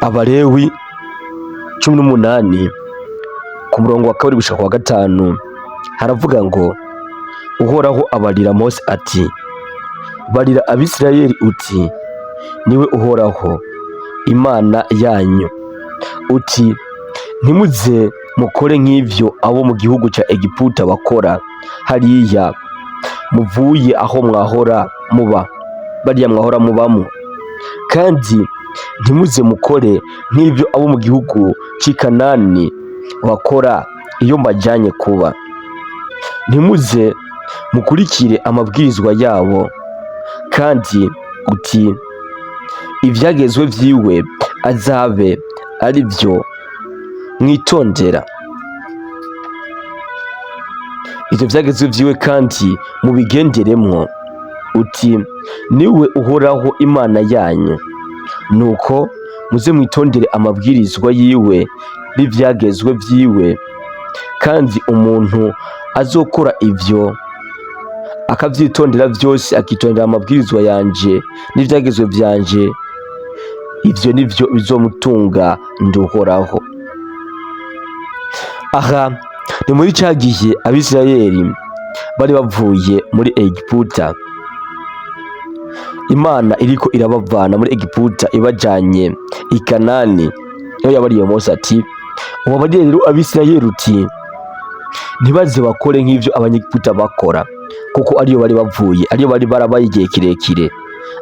Abalewi 18 ku murongo wa 2 gushika wa 5 haravuga ngo Uhoraho abarira Mose ati barira Abisirayeli uti niwe Uhoraho Imana yanyu uti ntimuze mukore nk'ivyo abo mu gihugu ca Egiputa bakora hariya muvuye aho mwahora muba bariya mwahora mubamo, kandi ntimuze mukore nk'ivyo abo mu gihugu c'i Kanani bakora iyo mbajanye kuba. Ntimuze mukurikire amabwirizwa yabo, kandi uti ivyagezwe vyiwe azabe ari vyo mwitondera. Ivyo vyagezwe vyiwe kandi mubigenderemwo, uti niwe Uhoraho Imana yanyu, nuko muze mwitondere amabwirizwa yiwe n'ivyagezwe vyiwe. Kandi umuntu azokora ivyo akavyitondera vyose, akitondera amabwirizwa yanje n'ivyagezwe vyanje, ivyo nivyo bizomutunga Uhoraho. Aha ni muri ca gihe Abisirayeli bari bavuye muri Egiputa, Imana iriko irabavana muri Egiputa ibajanye i Kanani. Iyo yabariye Mose ati ubabarire rero Abisirayeli uti ntibaze bakore nk'ivyo Abanyegiputa bakora, kuko ariyo bari bavuye, ariyo bari barabaye igihe kirekire.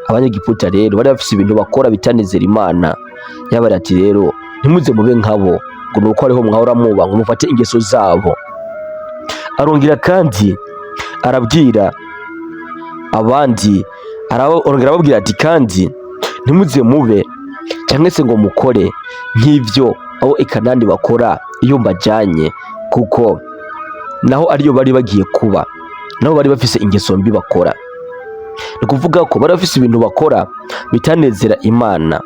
Abanyegiputa rero bari bafise ibintu bakora bitanezera Imana. Yabari ati rero ntimuze mube nkabo, ngo nuko ariho mwahora muba ngo mufate ingeso zabo. Arongera kandi arabwira abandi, arongera ababwira ati kandi ntimuze mube cyangwa se ngo mukore nk'ivyo abo i Kanani bakora iyo mbajanye, kuko naho ariyo bari bagiye kuba, nabo bari bafise ingeso mbi bakora. Ni kuvuga ko bari bafise ibintu bakora bitanezera Imana.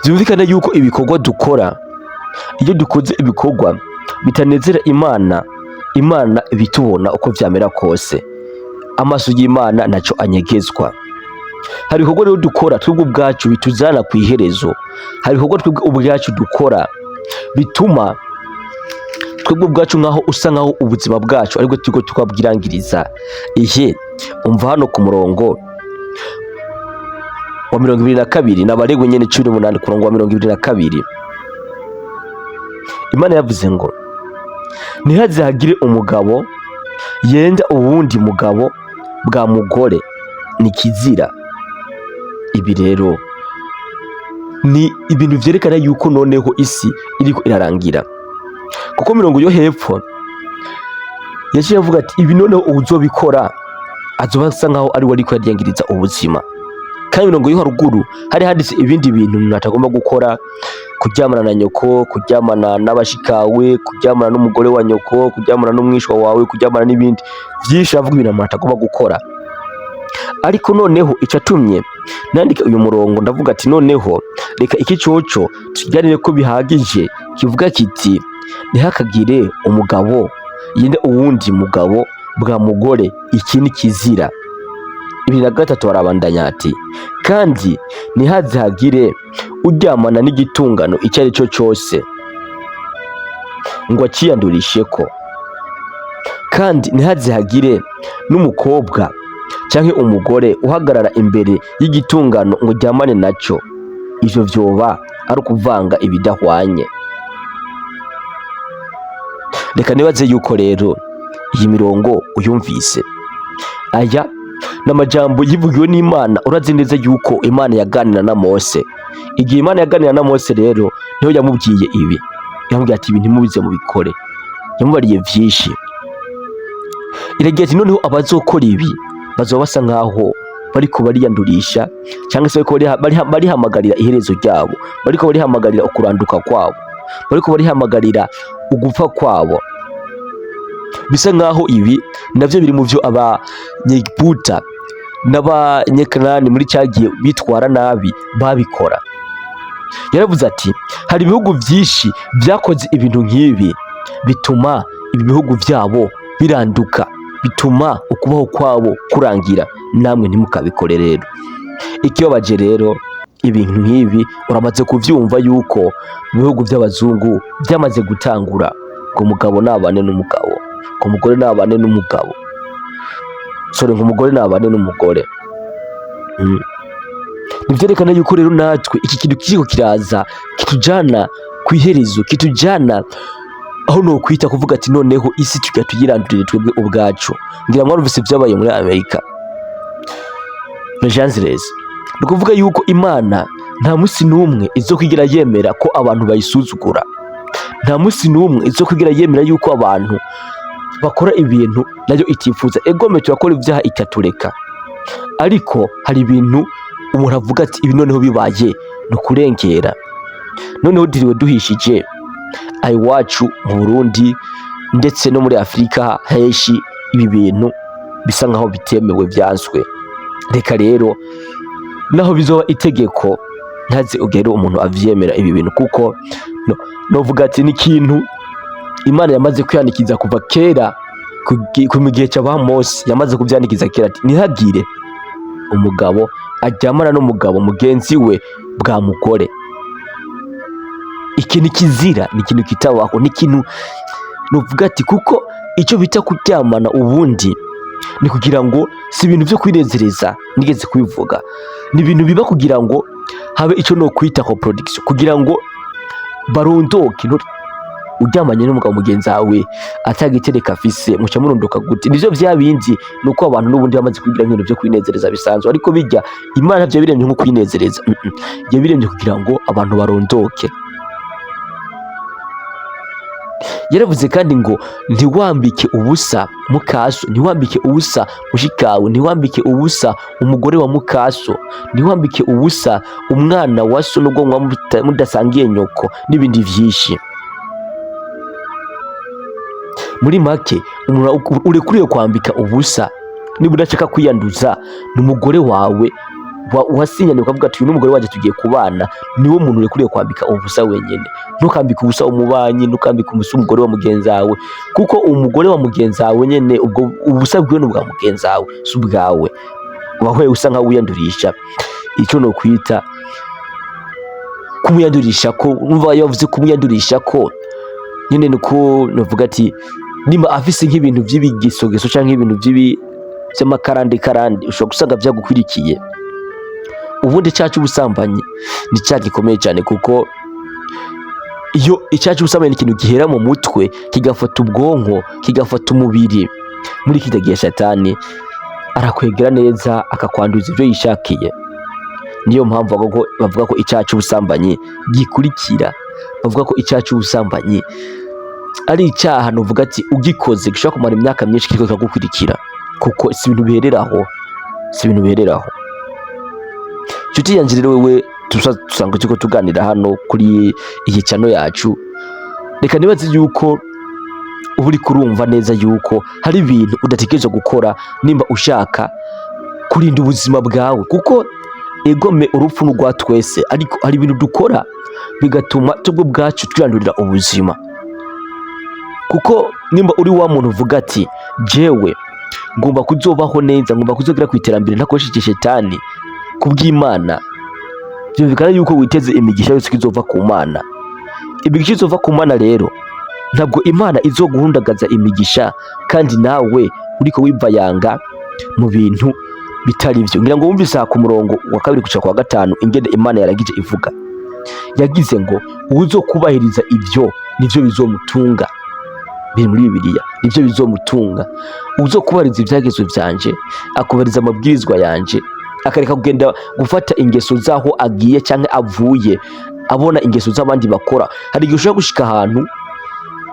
Byumvikana yuko ibikorwa dukora, iyo dukoze ibikorwa bitanezera Imana, Imana ibitubona uko vyamera kose. Amaso y'Imana naco anyegezwa. Hari ibikorwa rero dukora twebwe ubwacu bituzana ku iherezo. Hari ibikorwa twebwe ubwacu dukora bituma twebwe ubwacu nkaho usa nkaho ubuzima bwacu ariko turiko tukabwirangiriza. Ihe umva hano ku murongo wa 22 n'Abalewi nyene 18 ku murongo wa 22, Imana yavuze ngo ntihaze hagire umugabo yenda uwundi mugabo bwa mugore, ni kizira. Ibi rero ni ibintu vyerekana yuko noneho isi iriko irarangira, kuko mirongo yo hepfo yaciye avuga ati ibi noneho uzobikora azoba asa nkaho ari we ariko yaryangiriza ubuzima. Kandi mirongo yo haruguru hari handitse ibindi bintu umuntu atagomba gukora: kuryamana na nyoko, kuryamana n'abashikawe, kuryamana n'umugore wa nyoko, kuryamana n'umwishwa wawe, kuryamana n'ibindi vyinshi. Avuga ibintu umuntu atagomba gukora. Ariko noneho icatumye nandika uyu murongo ndavuga ati noneho reka iki coco tukiganire ko bihagije, kivuga kiti ntihakagire umugabo yende uwundi mugabo bwa mugore, iki ni kizira. 23 barabandanya ati kandi ntihaze hagire uryamana n'igitungano icyo ari cyo cyose ngo aciyandurisheko, kandi ntihaze hagire n'umukobwa canke umugore uhagarara imbere y'igitungano ngo ryamane naco. Ivyo vyoba ari ukuvanga ibidahwanye. Reka nibaze yuko rero iyi mirongo uyumvise. Aya n'amajambo yivugiwe n'Imana. Urazi neza yuko Imana yaganira na Mose. Igihe Imana yaganira na Mose rero niho yamubwiye ibi, yamubwiye ati ibi ntimubize mubikore. Yamubariye vyinshi, iragira ati noneho abazokora ibi bazoba basa nkaho bariko bariyandurisha, cyangwa se barihamagarira iherezo ryabo, bariko barihamagarira ukuranduka kwabo, bariko barihamagarira ugupfa kwabo. Bisa nkaho ibi navyo biri mu vyo Abanyegiputa n'Abanyekanani muri cyagiye bitwara nabi babikora. Yaravuze ati hari ibihugu vyinshi vyakoze ibintu nk'ibi, bituma ibi bihugu vyabo biranduka, bituma ukubaho kwabo kurangira. Namwe ntimukabikore rero. Ikibabaje rero ibintu nk'ibi uramaze kuvyumva yuko mu bihugu by'abazungu byamaze gutangura ngo umugabo nabane n'umugabo, ngo umugore nabane n'umugabo, ngo umugore nabane n'umugore. Nivyerekana yuko rero natwe iki kintu kiriko kiraza kitujana kw'iherezo, kitujana aho no kwita kuvuga ati noneho isi tuyirandurire twebwe ubwacu. Ngira mwarumvise vyabaye muri Amerika, Los Angeles. Ni kuvuga yuko Imana nta musi n'umwe izokwigira yemera ko abantu bayisuzugura, nta musi n'umwe izokwigira yemera yuko abantu bakora ibintu nayo itifuza. Egome turakora ivyaha itatureka, ariko hari ibintu umuntu avuga ati ibi noneho bibaye no kurengera, noneho diriwe duhishije iwacu mu Burundi ndetse no muri Afrika henshi ibi bintu bisa nkaho bitemewe byanzwe. Reka rero naho bizoba itegeko ntaze ugere umuntu avyemera ibi bintu, kuko novuga ati ni kintu Imana yamaze kwiyanikiza kuva kera ku gihe cy'aba Mose, yamaze kuvyanikiza kera ati ntihagire umugabo aryamana n'umugabo mugenzi we bwa mugore. Ikintu kizira, ni ikintu kitabaho, ni ikintu novuga ati kuko icyo bita kuryamana ubundi ni kugira ngo si ibintu byo kwinezereza, nigeze kubivuga, ni ibintu biba kugira ngo habe icyo no kwita ko production, kugira ngo barondoke. Uryamanye n'umugabo mugenzi wawe atagitereka afise muca murondoka gute? Nivyo vya bindi nuko abantu n'ubundi bamaze kugira ibintu byo kwinezereza bisanzwe, ariko bijya Imana byo biremye nko kwinezereza, biremye kugira ngo abantu barondoke. Yaravuze kandi ngo ntiwambike ubusa mukaso, ntiwambike ubusa mushikawe, ntiwambike ubusa umugore wa mukaso, ntiwambike ubusa umwana wa so nubwo mudasangiye nyoko, n'ibindi vyinshi. Muri make umuntu urekuriye kwambika ubusa niba udashaka kwiyanduza n'umugore wawe wasinyanye ukavuga ati uyu n'umugore waje tugiye kubana, niwo muntu urekuriye kwambika ubusa wenyene. Ntukambike ubusa umubanyi, ntukambike ubusa umugore wa mugenzi wawe, kuko umugore wa mugenzi wawe nyene ubwo ubusa bwiwe n'ubwa mugenzi wawe si ubwawe. Wahoye usa nka wiyandurisha icyo no kwita kumuyandurisha ko, numva yavuze kumuyandurisha ko nyene nuko novuga ati nimba afise nk'ibintu by'ibigisogeso canke ibintu by'amakarande ushobora gusanga byagukwirikiye. Ubundi cyacu ubusambanyi ni cya gikomeye cyane, kuko iyo icyacu ubusambanyi ni ikintu gihera mu mutwe kigafata ubwonko kigafata umubiri. Muri iki gihe Satani arakwegera neza akakwanduza ibyo yishakiye. Niyo mpamvu bavuga ko icyacu ubusambanyi gikurikira, bavuga ko icyacu ubusambanyi ari icyaha novuga ati ugikoze gishobora kumara imyaka myinshi kiriko kikagukurikira, kuko si ibintu bihereraho, si ibintu bihereraho. Nshuti yanjye rero wewe dusanga turiko tuganira hano kuri iyi channel yacu, reka nibaze yuko uba uri kurumva neza yuko hari ibintu udatekereza gukora nimba ushaka kurinda ubuzima bwawe, kuko egome urupfu n'urwa twese, ariko hari ibintu dukora bigatuma tubwo bwacu twirandurira ubuzima. Kuko nimba uri wa muntu uvuga ati jewe ngomba kuzobaho neza, ngomba kuzogira ku iterambere ntakoresheje Shetani kubw'Imana, byumvikana yuko witeze imigisha yose izova ku Mana. Imigisha izova ku Mana rero ntabwo Imana izoguhundagaza imigisha kandi nawe uriko wivayanga mu bintu bitari byo. Ngira ngo wumvise ku murongo wa 2 guca kwa 5 ingene Imana yaragije ivuga, yagize ngo uzokubahiriza ibyo nivyo bizomutunga. Biri muri Bibiliya, nivyo bizomutunga. Uzokubahiriza ibyagezwe byanje, akubahiriza amabwirizwa yanje, akareka kugenda gufata ingeso zaho agiye cyangwa avuye abona ingeso z'abandi bakora. Hari igihe ushobora gushika ahantu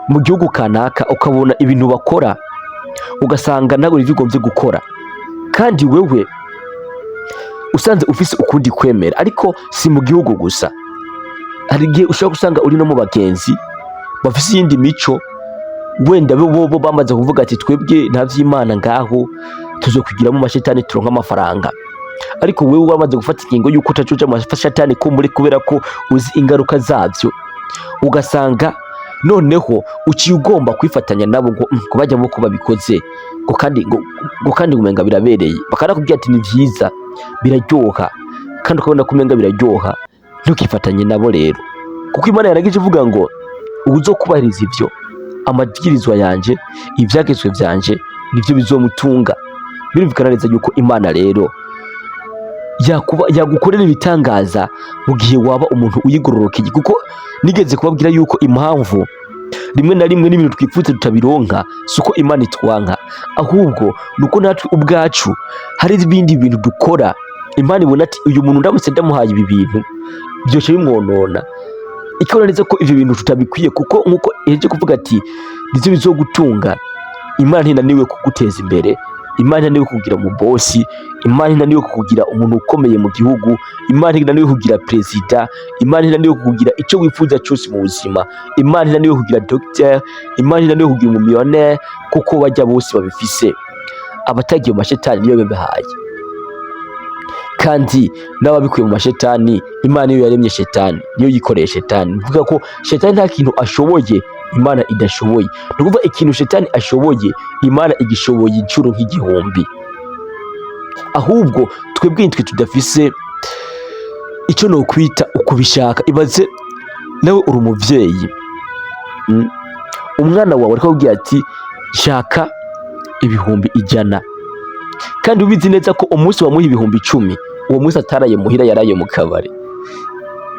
mu gihugu kanaka ukabona ibintu bakora ugasanga nawe bigombye gukora, kandi wewe usanze ufise ukundi kwemera. Ariko si mu gihugu gusa, hari igihe ushobora gusanga uri no mu bagenzi bafise iyindi mico, wenda bo bamaze kuvuga ati twebwe nta vy'Imana ngaho tuzokwigiramo amashetani turonka amafaranga, ariko wewe wamaze gufata ingingo yuko utacuja mu mashetani ko muri kubera ko uzi ingaruka zavyo, ugasanga noneho uciye ugomba kwifatanya nabo ngo kubajya bo kuba bikoze ngo kandi umenga birabereye, bakarakubwira ati ni vyiza biraryoha, kandi ukabona ko umenga biraryoha, ntukifatanye nabo rero, kuko Imana yaragije ivuga ngo uzokubahiriza ivyo amabwirizwa yanje, ivyagezwe vyanje nivyo bizomutunga. Birumvikana neza yuko Imana rero yagukorera ibitangaza mu gihe waba umuntu uyigororokeye, kuko nigeze kubabwira yuko impamvu rimwe na rimwe n'ibintu twipfutse tutabironka suko Imana itwanka, ahubwo nuko natwe ubwacu hari ibindi bintu dukora Imana ibona ati uyu muntu ndamutse ndamuhaye ibi bintu byose bimwonona, ikabona neza ko ivyo bintu tutabikwiye, kuko nkuko eje kuvuga ati nizo bizogutunga. Imana ntinaniwe kuguteza imbere, Imana ntinaniwe kukugira mu bosi, Imana ntinaniwe kukugira umuntu ukomeye mu gihugu, Imana ntinaniwe kukugira perezida, Imana ntinaniwe kukugira icyo wifuza cyose mu buzima, Imana ntinaniwe kukugira docteur, Imana ntinaniwe kukugira umumillionaire, kuko bajya bose babifise. Abatagiye mu mashetani niyo bemehaye, kandi n'ababikuye mu mashetani Imana niyo yaremye shetani, niyo yikoreye shetani. Bivuga ko shetani nta kintu ashoboye Imana idashoboye, ni ukuvuga ikintu shetani ashoboye Imana igishoboye inshuro nk'igihumbi. Ahubwo twebwe nitwe tudafise icyo no kwita ukubishaka. Ibaze nawe uri umuvyeyi, umwana wawe ariko akubwira ati shaka ibihumbi 100, kandi ubizi neza ko umunsi wamuha ibihumbi 10 uwo munsi ataraye muhira, yaraye mu kabare,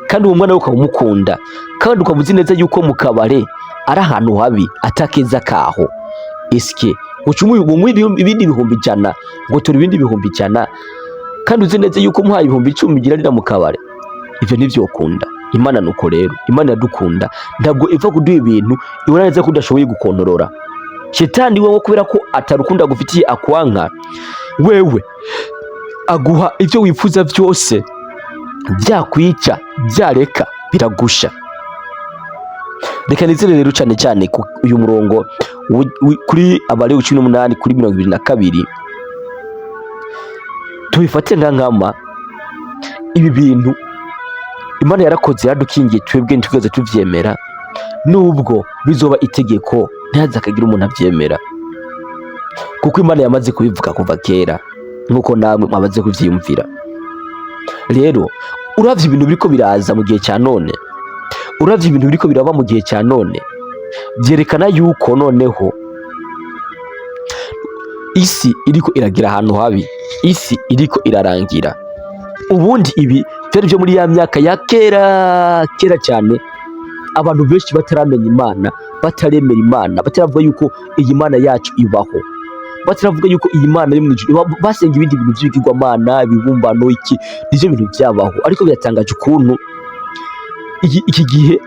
kandi uwo mwana ukaba umukunda, kandi ukaba uzi neza yuko mu kabare ari ahantu habi atakeza kaho. Eske umuha ibindi bihumbi 100 ngo tura ibindi bihumbi 100, kandi uzi neza yuko umuhaye ibihumbi 10 girarira mu kabare? Ivyo nivyo ukunda. Imana nuko rero, Imana iradukunda, ntabwo iva kuduha ibintu ibona neza ko udashoboye gukontorora. Shetani wewe kubera ko atarukunda gufitiye akwanka, wewe aguha ivyo wifuza byose, byakwica byareka biragusha. Reka nizere rero cyane cyane ku uyu murongo kuri Abalewi 18 kuri 22 tubifate nkama ibi bintu Imana yarakoze yadukingiye, twebwe ntitwigeze tuvyemera, nubwo bizoba itegeko ntaza akagira umuntu avyemera, kuko Imana yamaze kubivuga kuva kera, nkuko namwe mwabaze kuvyiyumvira. Rero uravye ibintu biriko biraza mu gihe cya none, uravye ibintu biriko biraba mu gihe cya none, byerekana yuko noneho isi iriko iragira ahantu habi, isi iriko irarangira. Ubundi ibi byari byo muri ya myaka ya kera cyane, abantu benshi bataramenya Imana, bataremera Imana, bataravuga yuko iyi Mana yacu ibaho, bataravuga yuko iyi Mana yo mu ijuru, basenga ibindi bintu by'ibigirwamana, ibibumbano, iki nivyo bintu byabaho. Ariko biratangaje ukuntu iki gihe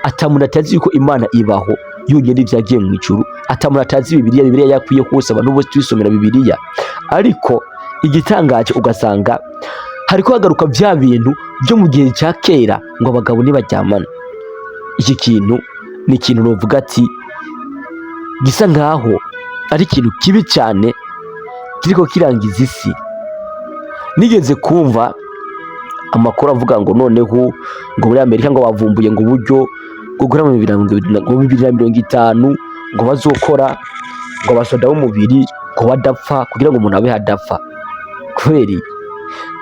atamuntu atazi yuko Imana ibaho yonyine ivyagiye mu ijuru, atamuntu atazi Bibiliya yakwiye hose, abantu bose twisomera Bibiliya. Ariko igitangaje ugasanga hariko hagaruka bya bintu byo mu gihe cya kera ngo abagabo nibaryamana. Iki kintu ni ikintu novuga ati gisa ngaho ari ikintu kibi cyane kiriko kirangiza isi. Nigeze kumva amakuru avuga ngo noneho ngo muri Amerika ngo bavumbuye ngo uburyo bwo gukora mu 2050 ngo bazokora ngo abasoda b'umubiri ngo badapfa, kugira ngo umuntu abe hadapfa. Kweri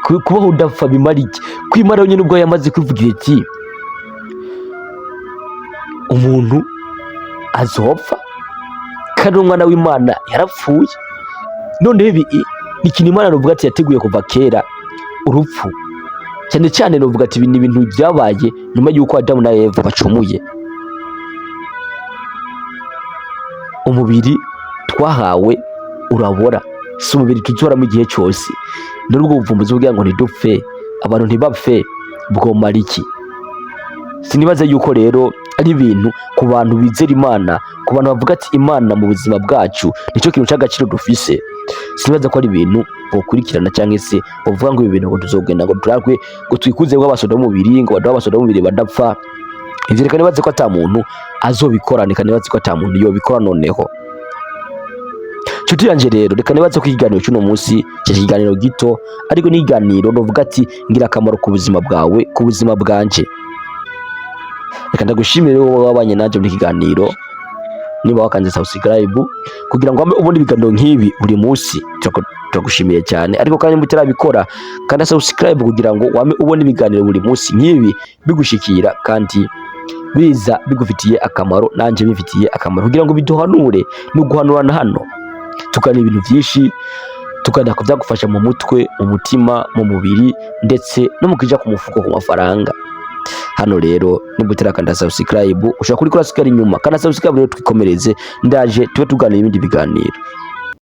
kubaho udapfa bimara iki? Kwimara yonyine ubwo yamaze kwivugira ati umuntu azopfa, kandi umwana w'Imana yarapfuye. None ibi ni ikintu Imana novuga ati yateguye kuva kera, urupfu cyane cyane. Novuga ati ibi ni ibintu byabaye nyuma y'uko Adamu na Eva bacumuye. Umubiri twahawe urabora, si umubiri tuzora mu gihe cyose. N'ubwo buvumbuzi bwira ngo ntidupfe, abantu ntibapfe, bwomara iki? Sinibaza yuko rero ari ibintu ku bantu bizera Imana, ku bantu bavuga ati Imana mu buzima bwacu nicyo kintu cy'agaciro dufise. Sinibaza ko ari ibintu bokurikirana cyangwa se bavuga ngo ibi bintu ngo tuzogenda ngo turagwe ngo twikuze ngo abasoda b'umubiri, ngo badaho abasoda b'umubiri badapfa. Ivyo reka nibaze ko ata muntu azobikora, reka nibaze ko ata muntu yobikora. Noneho nshuti yanje rero, reka nibaze ko ikiganiro cy'uno munsi kiganiro gito, ariko ni ikiganiro novuga ati ngira akamaro ku buzima bwawe, ku buzima bwanje. Reka ndagushimire wowe wabanye nanje mu kiganiro. niba wakanze subscribe kugira ngo wame ubone ibiganiro nk'ibi buri munsi. Turagushimiye cyane, ariko kandi mutarabikora kandi subscribe kugira ngo wame ubone ibiganiro buri munsi nk'ibi bigushikira kandi biza bigufitiye akamaro, nanje bifitiye akamaro, kugira ngo biduhanure no guhanurana hano tukana ibintu byinshi, tukana ko byagufasha mu mutwe, mu mutima, mu mubiri, ndetse no mukija ku mufuko ku mafaranga. Hano rero nibutera kanda subscribe ushaka kuri kora sigara inyuma, kana subscribe rero twikomereze, ndaje tube tuganira ibindi biganiro.